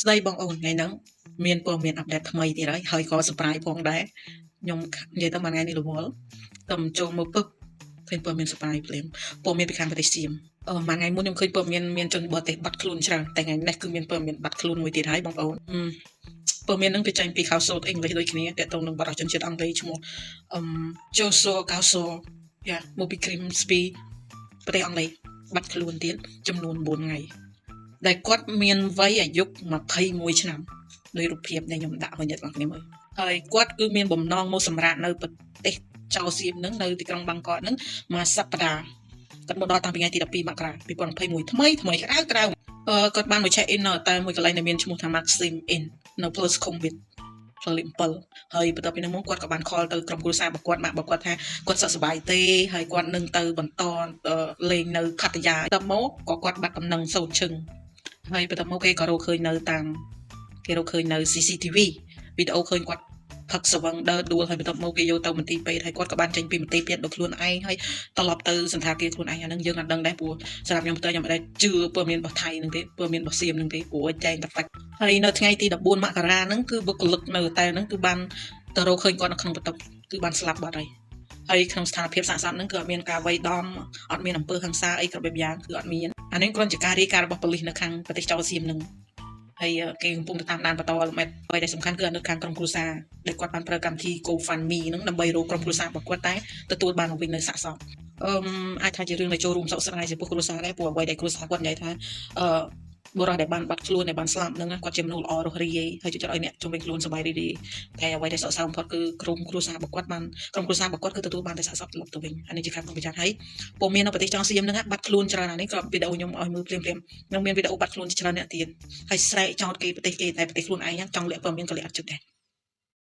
ស្ដីបងអូនថ្ងៃហ្នឹងមានព័ត៌មានអាប់ដេតថ្មីទៀតហើយក៏ surprise ផងដែរខ្ញុំនិយាយទៅមួយថ្ងៃនេះរវល់តែចូលមកពឹបឃើញព័ត៌មាន surprise ភ្លាមព័ត៌មានពីខាងប្រទេសសៀមមួយថ្ងៃមុនខ្ញុំឃើញព័ត៌មានជនបរទេសបាត់ខ្លួនច្រើនតែថ្ងៃនេះគឺមានព័ត៌មានបាត់ខ្លួនមួយទៀតហើយបងប្អូនព័ត៌មានហ្នឹងវាចេញពី Household English ដូចគ្នាទាក់ទងនឹងបរិយាជនជាតិអង់គ្លេសឈ្មោះJoshua Kauso មកពី Grimsby ប្រទេសអង់គ្លេសបាត់ខ្លួនទៀតចំនួន4ថ្ងៃដែលគាត់មានវ័យអាយុ21ឆ្នាំដោយរូបភាពដែលខ្ញុំដាក់ឲ្យអ្នកទាំងគ្នាមើលហើយគាត់គឺមានបំណងមកសម្រាកនៅប្រទេសចៅសៀមនឹងនៅទីក្រុងបាងកកនឹងមួយសប្តាហ៍គាត់មកដល់តាំងពីថ្ងៃទី12មករា2021ថ្មីក្តៅគាត់បានមក check in នៅតែមួយកន្លែងដែលមានឈ្មោះថា Maxim Inn នៅ Plus Combit ផ្លូវ7ហើយបន្ទាប់ពីនោះមកគាត់ក៏បាន call ទៅក្រុមគ្រួសាររបស់គាត់ម៉ាក់របស់គាត់ថាគាត់សុខសប្បាយទេហើយគាត់នឹងទៅបន្តលេងនៅខត្តយាបន្ទាប់មកក៏គាត់បាត់ដំណឹងសូនឈឹងហើយបន្ទាប់មកគេក៏រកឃើញនៅ CCTV វីដេអូឃើញគាត់ផឹកស្វឹងដើរដួលហើយបន្ទាប់មកគេយកទៅមន្ទីរពេទ្យហើយគាត់ក៏បានចេញពីមន្ទីរពេទ្យដោយខ្លួនឯងហើយត្រឡប់ទៅសន្តាគារខ្លួនឯងអាហ្នឹងយើងអត់ដឹងដែរព្រោះសម្រាប់ខ្ញុំផ្ទាល់ខ្ញុំអត់ដែរជឿព័ត៌មានរបស់ថៃហ្នឹងទេព័ត៌មានរបស់សៀមហ្នឹងទេព្រោះចែងតែហ្វាច់ហើយនៅថ្ងៃទី14មករាហ្នឹងគឺបុគ្គលិកនៅតែហ្នឹងគឺបានទៅរកឃើញគាត់នៅក្នុងបន្ទប់គឺបានស្លាប់បាត់ហើយក្នុងស្ថានភាពសាកសពហ្នឹងគឺអត់មានការវាយដំអត់មានអំពើហិង្សាអីគ្រប់បែបយ៉ាងគឺអត់មានអានេះគ្រាន់តែការរាយការណ៍របស់ប៉ូលីសនៅខាងប្រទេសចៅសៀមហ្នឹងហើយគេកំពុងតាមដានបន្តលំអិតហើយដែលសំខាន់គឺនៅខាងក្រុមគ្រួសារដែលគាត់បានប្រើកម្មវិធី GoFundMe ហ្នឹងដើម្បីរកក្រុមគ្រួសាររបស់គាត់តែទទួលបានមកវិញនៅសាកសពអាចថាជារឿងដែលចូលរួមសោកស្ដាយចំពោះគ្រួសារដែរព្រោះអ្វីដែលគ្រួសារគាត់និយាយថាបុរសដែលបានបាត់ខ្លួនដែលបានស្លាប់ហ្នឹងគាត់ជាមនុស្សល្អរស់រាយហើយជួយឲ្យអ្នកជុំវិញខ្លួនសប្បាយរីករាយតែអ្វីដែលសោកសៅបំផុតគឺក្រុមគ្រួសាររបស់គាត់គឺទទួលបានតែសាកសពត្រឡប់ទៅវិញអានេះជាការបង្ហាញហើយពលមាននៅប្រទេសចុងសៀមហ្នឹងបាត់ខ្លួនច្រើនអានេះក៏វីដេអូខ្ញុំឲ្យមើលភ្លាមនឹងមានវីដេអូបាត់ខ្លួនច្រើនអ្នកទៀតហើយស្រែកចោតគេប្រទេសគេតែប្រទេសខ្លួនឯងចង់លាក់ព័ត៌មានក៏លាក់អត់ជិតដែរ